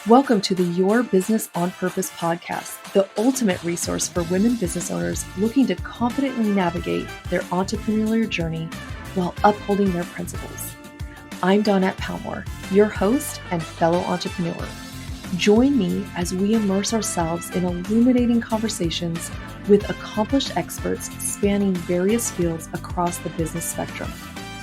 Welcome to the Your Business on Purpose podcast, the ultimate resource for women business owners looking to confidently navigate their entrepreneurial journey while upholding their principles. I'm Dawnette Palmore, your host and fellow entrepreneur. Join me as we immerse ourselves in illuminating conversations with accomplished experts spanning various fields across the business spectrum.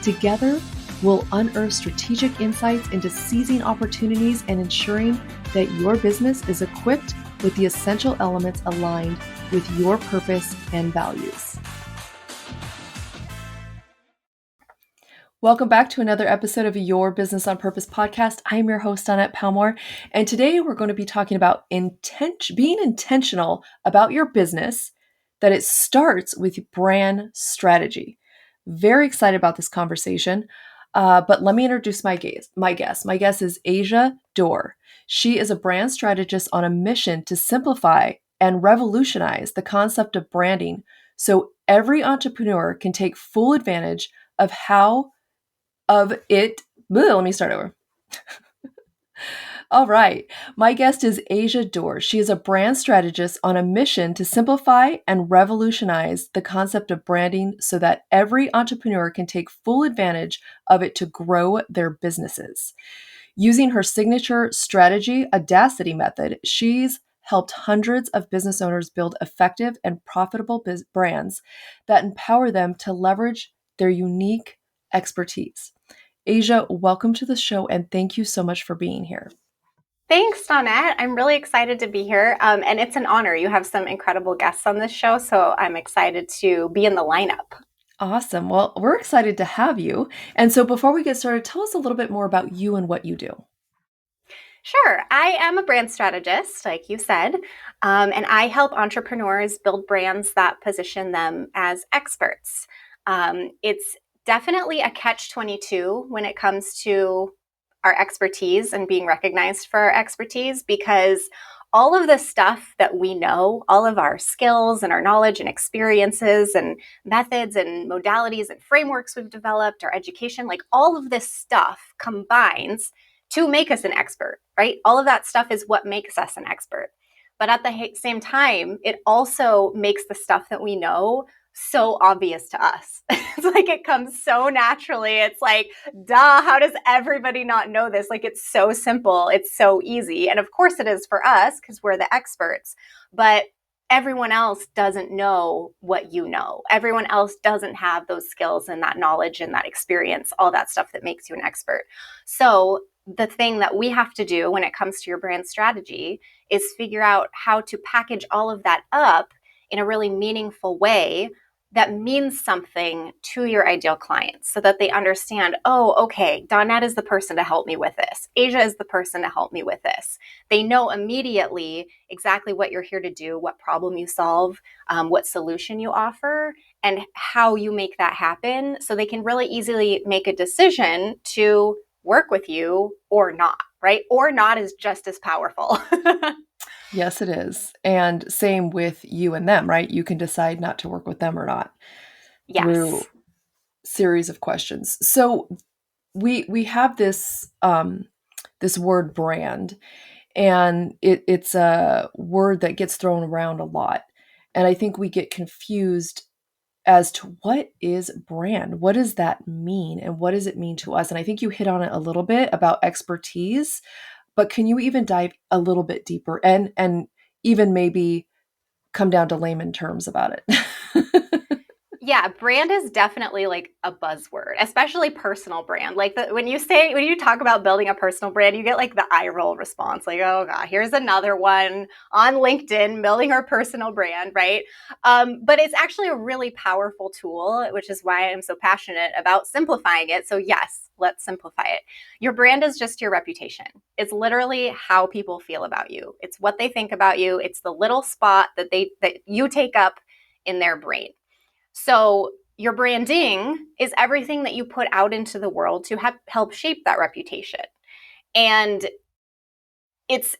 Together, we'll unearth strategic insights into seizing opportunities and ensuring that your business is equipped with the essential elements aligned with your purpose and values. Welcome back to another episode of Your Business on Purpose podcast. I am your host, Dawnette Palmore, and today we're going to be talking about being intentional about your business, that it starts with brand strategy. Very excited about this conversation. But let me introduce my guest. My guest is Asia Dorr. She is a brand strategist on a mission to simplify and revolutionize the concept of branding so every entrepreneur can take full advantage of Let me start over. All right. My guest is Asia Dorr. She is a brand strategist on a mission to simplify and revolutionize the concept of branding so that every entrepreneur can take full advantage of it to grow their businesses. Using her signature strategy, Audacity Method, she's helped hundreds of business owners build effective and profitable brands that empower them to leverage their unique expertise. Asia, welcome to the show, and thank you so much for being here. Thanks, Dawnette. I'm really excited to be here, and it's an honor. You have some incredible guests on this show, so I'm excited to be in the lineup. Awesome. Well, we're excited to have you. And so before we get started, tell us a little bit more about you and what you do. Sure. I am a brand strategist, like you said, and I help entrepreneurs build brands that position them as experts. It's definitely a catch-22 when it comes to our expertise and being recognized for our expertise, because all of the stuff that we know, all of our skills and our knowledge and experiences and methods and modalities and frameworks we've developed, our education, like all of this stuff combines to make us an expert, right? All of that stuff is what makes us an expert. But at the same time, it also makes the stuff that we know so obvious to us. It's like it comes so naturally. It's like, duh, how does everybody not know this? Like, it's so simple. It's so easy. And of course it is for us because we're the experts, but everyone else doesn't know what you know. Everyone else doesn't have those skills and that knowledge and that experience, all that stuff that makes you an expert. So the thing that we have to do when it comes to your brand strategy is figure out how to package all of that up in a really meaningful way that means something to your ideal clients so that they understand, oh, okay, Dawnette is the person to help me with this. Asia is the person to help me with this. They know immediately exactly what you're here to do, what problem you solve, what solution you offer, and how you make that happen, so they can really easily make a decision to work with you or not, right? Or not is just as powerful. Yes, it is. And same with you and them, right? You can decide not to work with them or not through series of questions. So we have this this word brand, and it's a word that gets thrown around a lot. And I think we get confused as to what is brand? What does that mean? And what does it mean to us? And I think you hit on it a little bit about expertise, but can you even dive a little bit deeper and even maybe come down to layman terms about it? Yeah, brand is definitely like a buzzword, especially personal brand. Like when you talk about building a personal brand, you get like the eye roll response, like, oh God, here's another one on LinkedIn building her personal brand, right? But it's actually a really powerful tool, which is why I'm so passionate about simplifying it. So yes, let's simplify it. Your brand is just your reputation. It's literally how people feel about you. It's what they think about you. It's the little spot that you take up in their brain. So your branding is everything that you put out into the world to help shape that reputation. And it's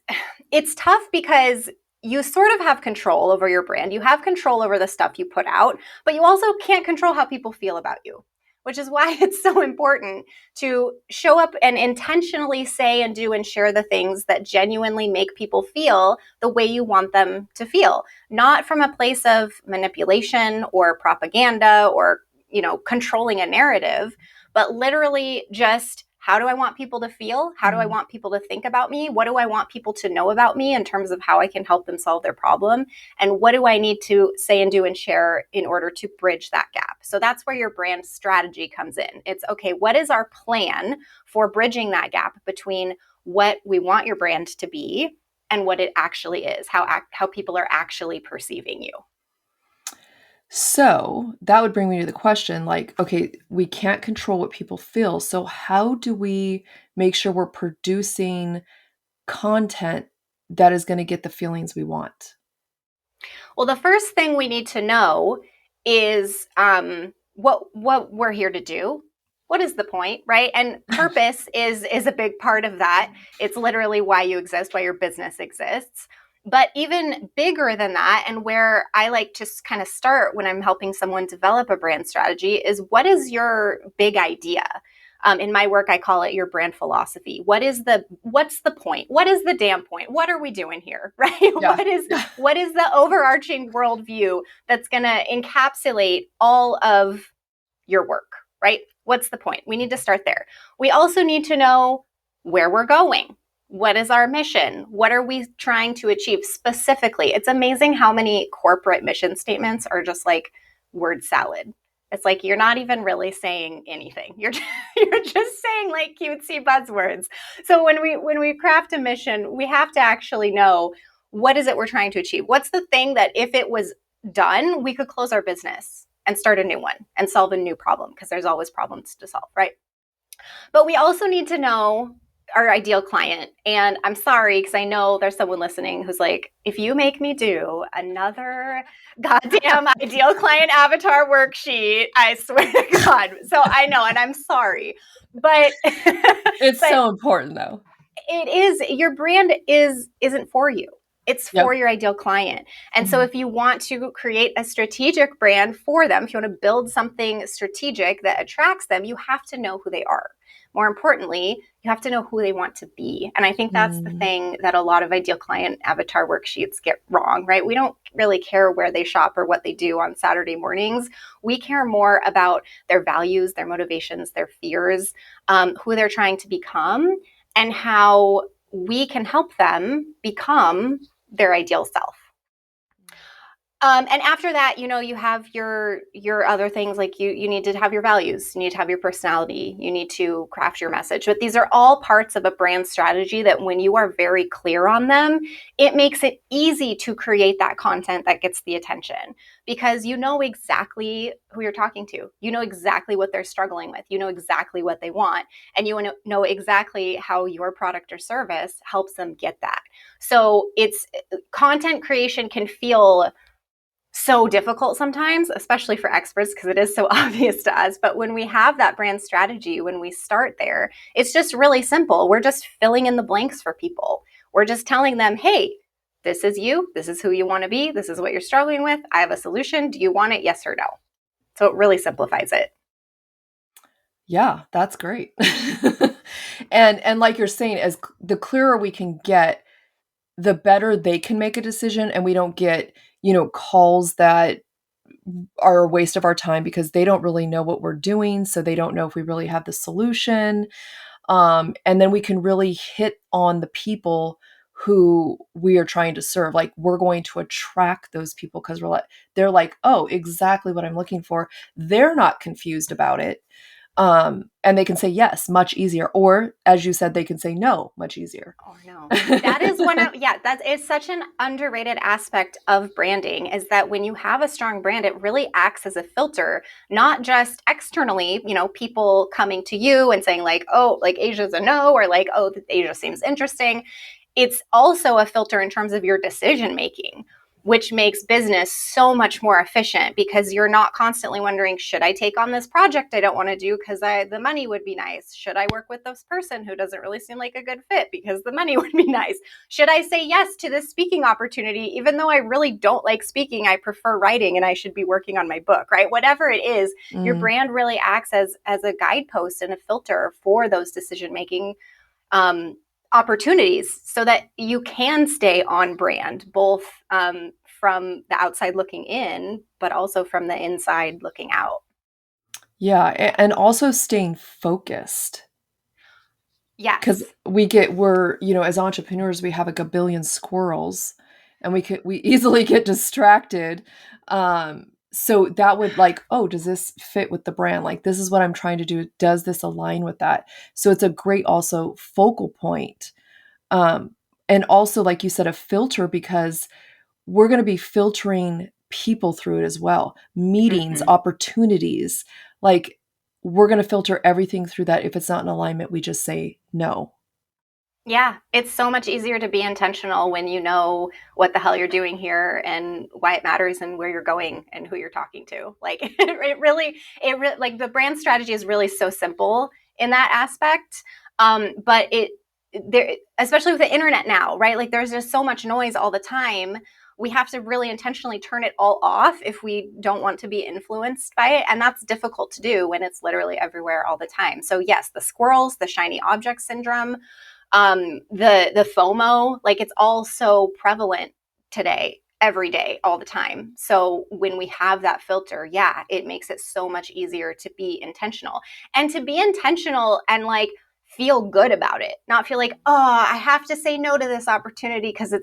tough because you sort of have control over your brand. You have control over the stuff you put out, but you also can't control how people feel about you. which is why it's so important to show up and intentionally say and do and share the things that genuinely make people feel the way you want them to feel, not from a place of manipulation or propaganda or, controlling a narrative, but literally just, how do I want people to feel? How do I want people to think about me? What do I want people to know about me in terms of how I can help them solve their problem? And what do I need to say and do and share in order to bridge that gap? So that's where your brand strategy comes in. It's, okay, what is our plan for bridging that gap between what we want your brand to be and what it actually is, how people are actually perceiving you? So that would bring me to the question, like, okay, we can't control what people feel. So how do we make sure we're producing content that is going to get the feelings we want? Well, the first thing we need to know is what we're here to do. What is the point, right? And purpose is a big part of that. It's literally why you exist, why your business exists. But even bigger than that, and where I like to kind of start when I'm helping someone develop a brand strategy, is, what is your big idea? In my work, I call it your brand philosophy. What's the point? What is the damn point? What are we doing here, right? Yeah. What is the overarching worldview that's going to encapsulate all of your work, right? What's the point? We need to start there. We also need to know where we're going. What is our mission? What are we trying to achieve specifically? It's amazing how many corporate mission statements are just like word salad. It's like, you're not even really saying anything. You're just saying like cutesy buzzwords. So when we craft a mission, we have to actually know, what is it we're trying to achieve? What's the thing that if it was done, we could close our business and start a new one and solve a new problem, because there's always problems to solve, right? But we also need to know our ideal client. And I'm sorry, because I know there's someone listening who's like, if you make me do another goddamn ideal client avatar worksheet, I swear to God. So I know, and I'm sorry, but it's so important though. It is. Your brand isn't for you. It's for your ideal client. And so if you want to create a strategic brand for them, if you want to build something strategic that attracts them, you have to know who they are. More importantly, you have to know who they want to be. And I think that's the thing that a lot of ideal client avatar worksheets get wrong, right? We don't really care where they shop or what they do on Saturday mornings. We care more about their values, their motivations, their fears, who they're trying to become, and how we can help them become their ideal self. And after that, you have your other things, like you need to have your values, you need to have your personality, you need to craft your message. But these are all parts of a brand strategy that when you are very clear on them, it makes it easy to create that content that gets the attention, because you know exactly who you're talking to. You know exactly what they're struggling with. You know exactly what they want. And you know exactly how your product or service helps them get that. So content creation can feel so difficult sometimes, especially for experts, because it is so obvious to us. But when we have that brand strategy, when we start there, it's just really simple. We're just filling in the blanks for people. We're just telling them, hey, this is you. This is who you want to be. This is what you're struggling with. I have a solution. Do you want it? Yes or no? So it really simplifies it. Yeah, that's great. And like you're saying, as the clearer we can get, the better they can make a decision, and we don't get, calls that are a waste of our time because they don't really know what we're doing. So they don't know if we really have the solution. And then we can really hit on the people who we are trying to serve. Like, we're going to attract those people because they're like, oh, exactly what I'm looking for. They're not confused about it. And they can say yes much easier, or as you said, they can say no much easier. Oh no, that is that is such an underrated aspect of branding, is that when you have a strong brand, it really acts as a filter, not just externally, people coming to you and saying like, oh, like Asia's a no, or like, oh, Asia seems interesting. It's also a filter in terms of your decision making. which makes business so much more efficient because you're not constantly wondering, should I take on this project I don't want to do because the money would be nice? Should I work with this person who doesn't really seem like a good fit because the money would be nice? Should I say yes to this speaking opportunity even though I really don't like speaking? I prefer writing and I should be working on my book, right? Whatever it is, your brand really acts as a guidepost and a filter for those decision-making opportunities so that you can stay on brand, both from the outside looking in, but also from the inside looking out. Yeah. And also staying focused. Yes. Because we're, as entrepreneurs, we have like a billion squirrels and we easily get distracted. So that would does this fit with the brand? Like, this is what I'm trying to do. Does this align with that? So it's a great also focal point. And also, like you said, a filter, because we're going to be filtering people through it as well. Meetings, opportunities, like we're going to filter everything through that. If it's not in alignment, we just say no. Yeah, it's so much easier to be intentional when you know what the hell you're doing here and why it matters and where you're going and who you're talking to. Like it really like the brand strategy is really so simple in that aspect. But there, especially with the internet now, right? Like there's just so much noise all the time. We have to really intentionally turn it all off if we don't want to be influenced by it. And that's difficult to do when it's literally everywhere all the time. So yes, the squirrels, the shiny object syndrome, the FOMO, like it's all so prevalent today, every day, all the time. So when we have that filter, yeah, it makes it so much easier to be intentional and like feel good about it, not feel like, oh, I have to say no to this opportunity because it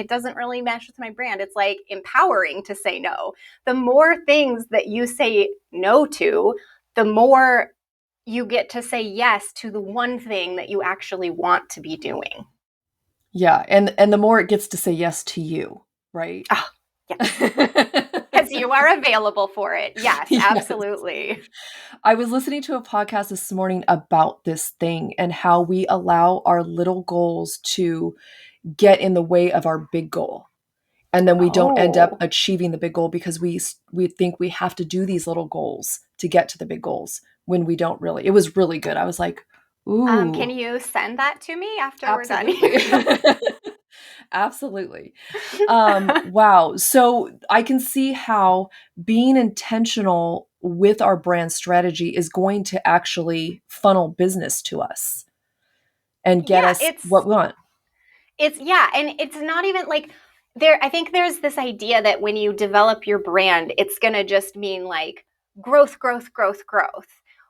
doesn't really mesh with my brand. It's like empowering to say no. The more things that you say no to, the more you get to say yes to the one thing that you actually want to be doing. Yeah. And the more it gets to say yes to you, right? Oh, yes. Because you are available for it. Yes, absolutely. Yes. I was listening to a podcast this morning about this thing and how we allow our little goals to get in the way of our big goal. And then we don't end up achieving the big goal because we think we have to do these little goals to get to the big goals when we don't really. It was really good. I was like, ooh. Can you send that to me after Absolutely. we're done? Absolutely. Wow. So I can see how being intentional with our brand strategy is going to actually funnel business to us and get us what we want. And it's not even like I think there's this idea that when you develop your brand, it's going to just mean like growth,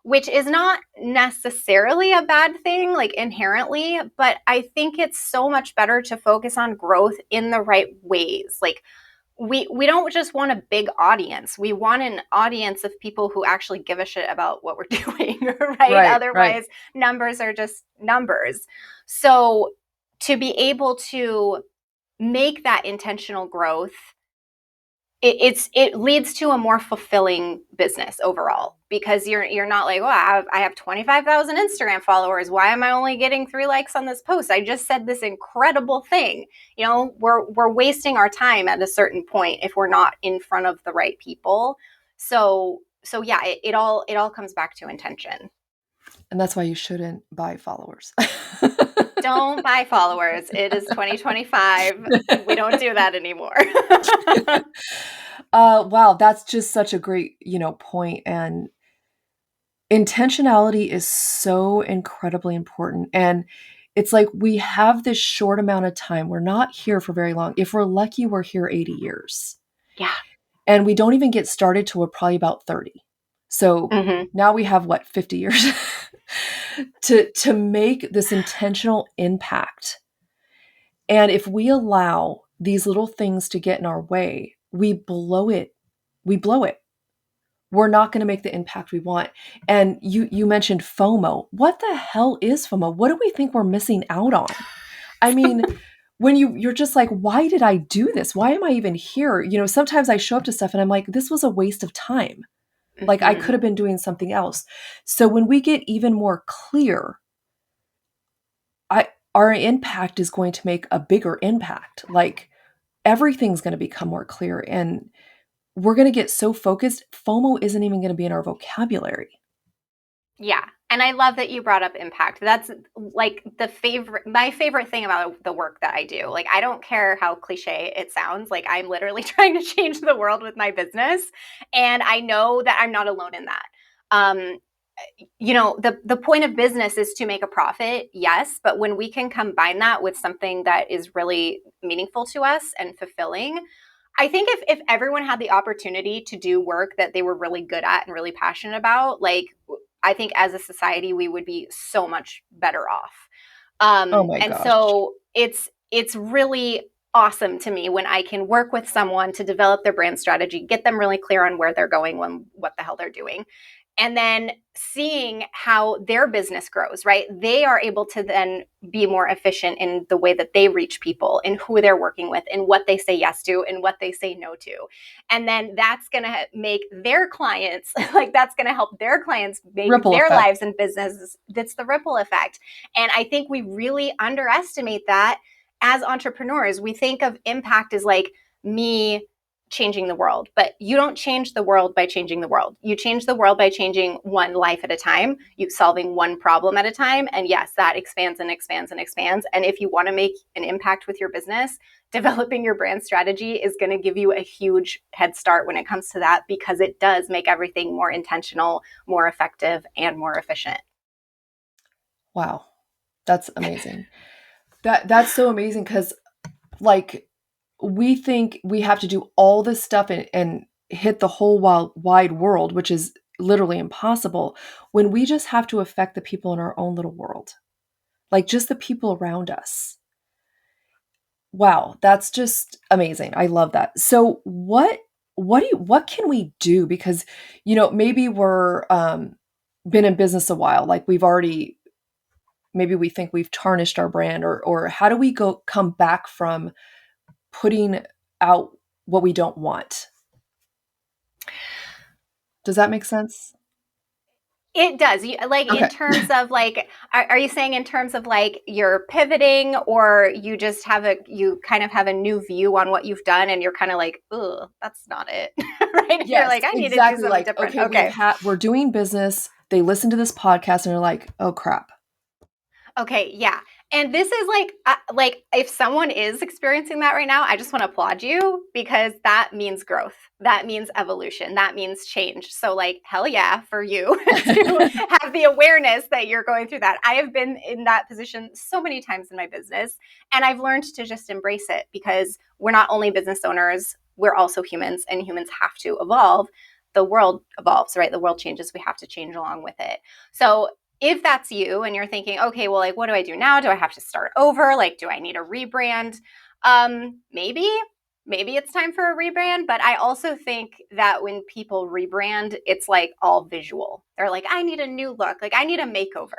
which is not necessarily a bad thing, like inherently, but I think it's so much better to focus on growth in the right ways. Like we don't just want a big audience. We want an audience of people who actually give a shit about what we're doing, right? Otherwise, numbers are just numbers. So to be able to make that intentional growth, it leads to a more fulfilling business overall, because you're not like, oh, I have 25,000 Instagram followers. Why am I only getting 3 likes on this post? I just said this incredible thing. We're wasting our time at a certain point if we're not in front of the right people. So yeah, it all comes back to intention. And that's why you shouldn't buy followers. Don't buy followers. It is 2025. We don't do that anymore. Wow, that's just such a great, point. And intentionality is so incredibly important. And it's like we have this short amount of time. We're not here for very long. If we're lucky, we're here 80 years. Yeah. And we don't even get started till we're probably about 30. So now we have 50 years to make this intentional impact. And if we allow these little things to get in our way, we blow it. We're not going to make the impact we want. And you mentioned FOMO. What the hell is FOMO? What do we think we're missing out on? I mean, when you're just like, why did I do this? Why am I even here? Sometimes I show up to stuff and I'm like, this was a waste of time. Like I could have been doing something else. So when we get even more clear, our impact is going to make a bigger impact. Like, everything's going to become more clear, and we're going to get so focused, FOMO isn't even going to be in our vocabulary. Yeah. And I love that you brought up impact. That's like my favorite thing about the work that I do. Like, I don't care how cliche it sounds. Like, I'm literally trying to change the world with my business. And I know that I'm not alone in that. Um, the point of business is to make a profit, yes, but when we can combine that with something that is really meaningful to us and fulfilling, I think if everyone had the opportunity to do work that they were really good at and really passionate about, like, I think as a society we would be so much better off. Oh my And gosh. so it's really awesome to me when I can work with someone to develop their brand strategy, get them really clear on where they're going, what the hell they're doing, and then seeing how their business grows, right? They are able to then be more efficient in the way that they reach people and who they're working with and what they say yes to and what they say no to. And then that's going to make their clients, like, that's going to help their clients make Ripple their effect. lives and businesses. That's the ripple effect. And I think we really underestimate that as entrepreneurs. We think of impact as like me changing the world, but you don't change the world by changing the world. You change the world by changing one life at a time, you solving one problem at a time. And yes, that expands and expands and expands. And if you want to make an impact with your business, developing your brand strategy is going to give you a huge head start when it comes to that, because it does make everything more intentional, more effective, and more efficient. Wow. That's amazing. That's so amazing, because like we think we have to do all this stuff and hit the whole wide world, which is literally impossible, when we just have to affect the people in our own little world, like just the people around us. Wow, that's just amazing. I love that. So what can we do? Because maybe we're been in business a while, like we've already, maybe we think we've tarnished our brand, or how do we come back from putting out what we don't want? Does that make sense? It does. Like, in Okay. terms of like, are you saying in terms of like you're pivoting, or you just you kind of have a new view on what you've done and you're kind of like, oh, that's not it. Right? You're Yes, like, I need to do exactly. something Like, different. okay, Okay. we're doing business. They listen to this podcast and they're like, oh crap. Okay, yeah. And this is like if someone is experiencing that right now, I just want to applaud you, because that means growth. That means evolution. That means change. So, like, hell yeah for you to have the awareness that you're going through that. I have been in that position so many times in my business, and I've learned to just embrace it, because we're not only business owners, we're also humans, and humans have to evolve. The world evolves, right? The world changes. We have to change along with it. So if that's you and you're thinking, okay, well, like, what do I do now? Do I have to start over? Like, do I need a rebrand? Maybe it's time for a rebrand. But I also think that when people rebrand, it's like all visual. They're like, I need a new look. Like, I need a makeover,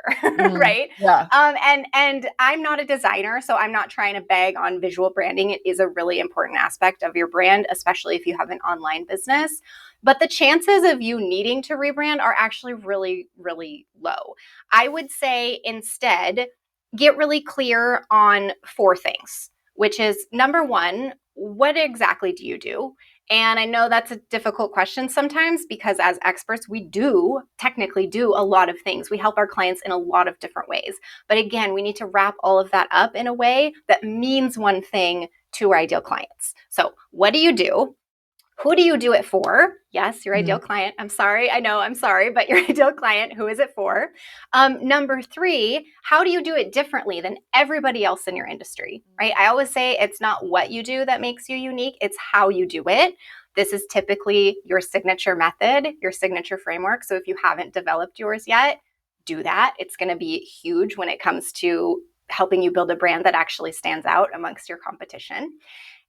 right? Yeah. And I'm not a designer, so I'm not trying to beg on visual branding. It is a really important aspect of your brand, especially if you have an online business. But the chances of you needing to rebrand are actually really, really low. I would say instead, get really clear on 4 things, which is number one, what exactly do you do? And I know that's a difficult question sometimes, because as experts, we do technically do a lot of things. We help our clients in a lot of different ways. But again, we need to wrap all of that up in a way that means one thing to our ideal clients. So, what do you do? Who do you do it for? Yes, your ideal client. I'm sorry. I know, I'm sorry, but your ideal client, who is it for? Number 3, how do you do it differently than everybody else in your industry, right? I always say it's not what you do that makes you unique, it's how you do it. This is typically your signature method, your signature framework. So if you haven't developed yours yet, do that. It's going to be huge when it comes to helping you build a brand that actually stands out amongst your competition.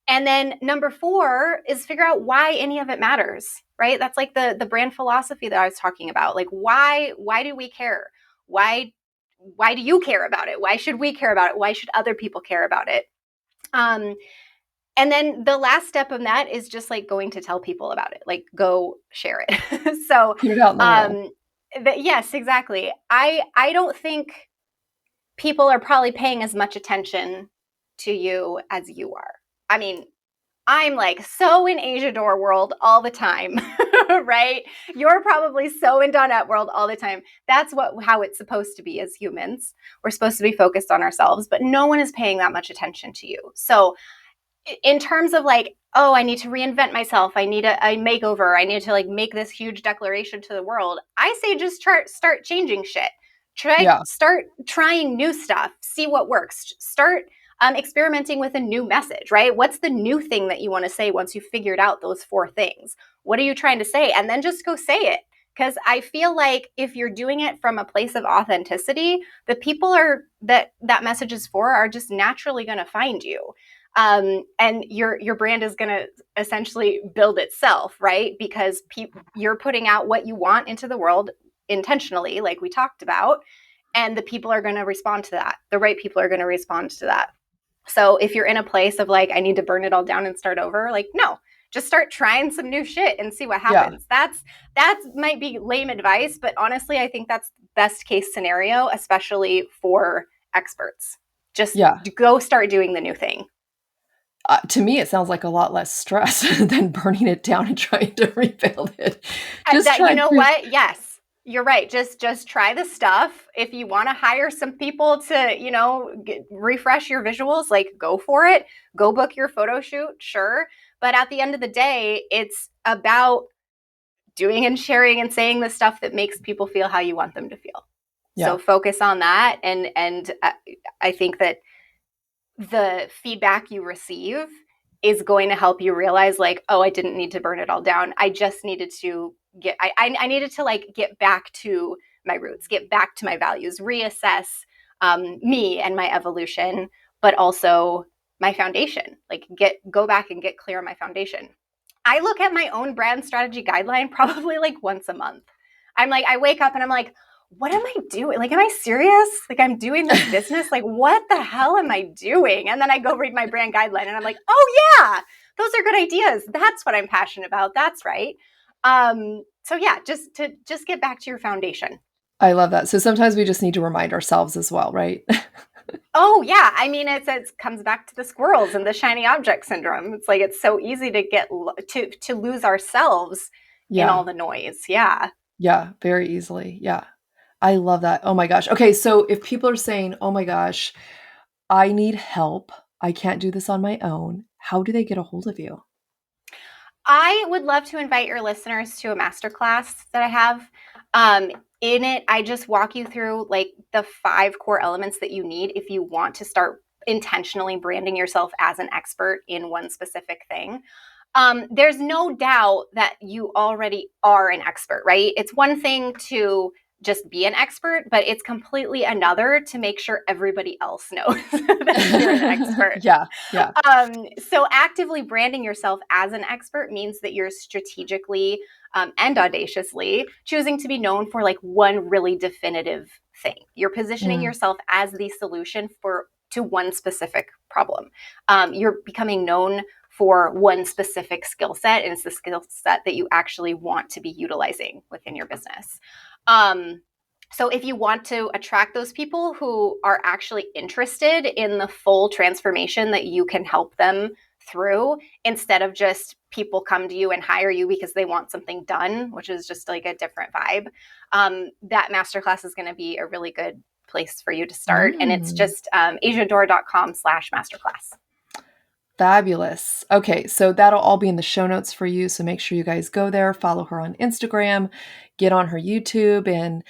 And then number 4 is figure out why any of it matters, right? That's like the brand philosophy that I was talking about. Like, why do we care? Why do you care about it? Why should we care about it? Why should other people care about it? And then the last step of that is just like going to tell people about it, like go share it. So, Put it out in the world. Yes, exactly. I don't think people are probably paying as much attention to you as you are. I mean, I'm like so in Asia Dorr world all the time, right? You're probably so in Dawnette world all the time. That's how it's supposed to be as humans. We're supposed to be focused on ourselves, but no one is paying that much attention to you. So in terms of like, oh, I need to reinvent myself, I need a makeover, I need to like make this huge declaration to the world, I say just start changing shit. Start trying new stuff, see what works. Start experimenting with a new message, right? What's the new thing that you want to say once you've figured out those 4 things? What are you trying to say? And then just go say it. Because I feel like if you're doing it from a place of authenticity, the people that message is for are just naturally going to find you. And your brand is going to essentially build itself, right? Because you're putting out what you want into the world intentionally, like we talked about, and the people are going to respond to that. The right people are going to respond to that. So if you're in a place of like, I need to burn it all down and start over, like, no, just start trying some new shit and see what happens. Yeah. That might be lame advice, but honestly, I think that's best case scenario, especially for experts. Just go start doing the new thing. To me, it sounds like a lot less stress than burning it down and trying to rebuild it. You know what? Yes, you're right. Just try the stuff. If you want to hire some people to, refresh your visuals, like go for it. Go book your photo shoot, sure. But at the end of the day, it's about doing and sharing and saying the stuff that makes people feel how you want them to feel. Yeah. So focus on that. And I think that the feedback you receive is going to help you realize like, oh, I didn't need to burn it all down. I just needed to I needed to like get back to my roots, get back to my values, reassess me and my evolution, but also my foundation, like go back and get clear on my foundation. I look at my own brand strategy guideline probably like once a month. I wake up and I'm like, what am I doing? Like, am I serious? Like, I'm doing this business? Like, what the hell am I doing? And then I go read my brand guideline and I'm like, oh yeah, those are good ideas. That's what I'm passionate about. That's right. So yeah, just get back to your foundation. I love that. So sometimes we just need to remind ourselves as well, right? Oh yeah. I mean, it comes back to the squirrels and the shiny object syndrome. It's like, it's so easy to get to lose ourselves in all the noise. Yeah. Yeah. Very easily. Yeah. I love that. Oh my gosh. Okay. So if people are saying, oh my gosh, I need help, I can't do this on my own, how do they get a hold of you? I would love to invite your listeners to a masterclass that I have. In it, I just walk you through like the 5 core elements that you need if you want to start intentionally branding yourself as an expert in one specific thing. There's no doubt that you already are an expert, right? It's one thing to just be an expert, but it's completely another to make sure everybody else knows that you're an expert. Yeah. So actively branding yourself as an expert means that you're strategically and audaciously choosing to be known for like one really definitive thing. You're positioning yourself as the solution to one specific problem. You're becoming known for one specific skill set, and it's the skill set that you actually want to be utilizing within your business. So if you want to attract those people who are actually interested in the full transformation that you can help them through, instead of just people come to you and hire you because they want something done, which is just like a different vibe, that masterclass is going to be a really good place for you to start. And it's just asiador.com/masterclass. Fabulous. Okay, so that'll all be in the show notes for you. So make sure you guys go there, follow her on Instagram, get on her YouTube, and,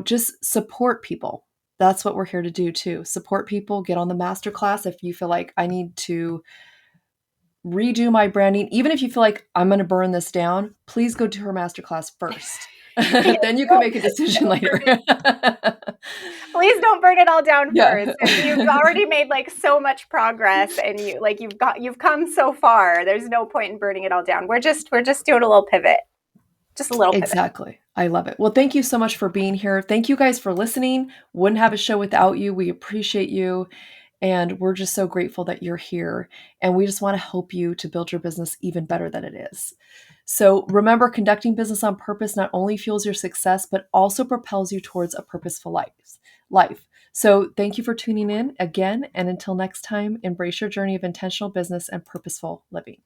just support people. That's what we're here to do too. Support people, get on the masterclass. If you feel like I need to redo my branding, even if you feel like I'm going to burn this down, please go to her masterclass first. Then you can make a decision later. Please don't burn it all down first. If you've already made like so much progress and you've come so far, there's no point in burning it all down. We're just doing a little pivot. Just a little pivot. Exactly. I love it. Well, thank you so much for being here. Thank you guys for listening. Wouldn't have a show without you. We appreciate you. And we're just so grateful that you're here. And we just want to help you to build your business even better than it is. So remember, conducting business on purpose not only fuels your success, but also propels you towards a purposeful life. So thank you for tuning in again. And until next time, embrace your journey of intentional business and purposeful living.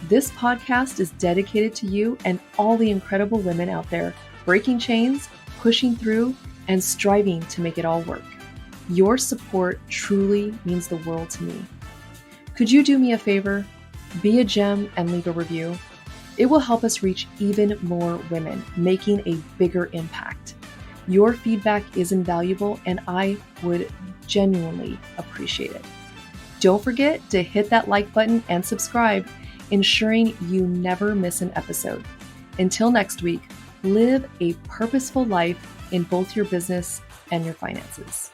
This podcast is dedicated to you and all the incredible women out there breaking chains, pushing through, and striving to make it all work. Your support truly means the world to me. Could you do me a favor? Be a gem and leave a review. It will help us reach even more women, making a bigger impact. Your feedback is invaluable, and I would genuinely appreciate it. Don't forget to hit that like button and subscribe, ensuring you never miss an episode. Until next week, live a purposeful life in both your business and your finances.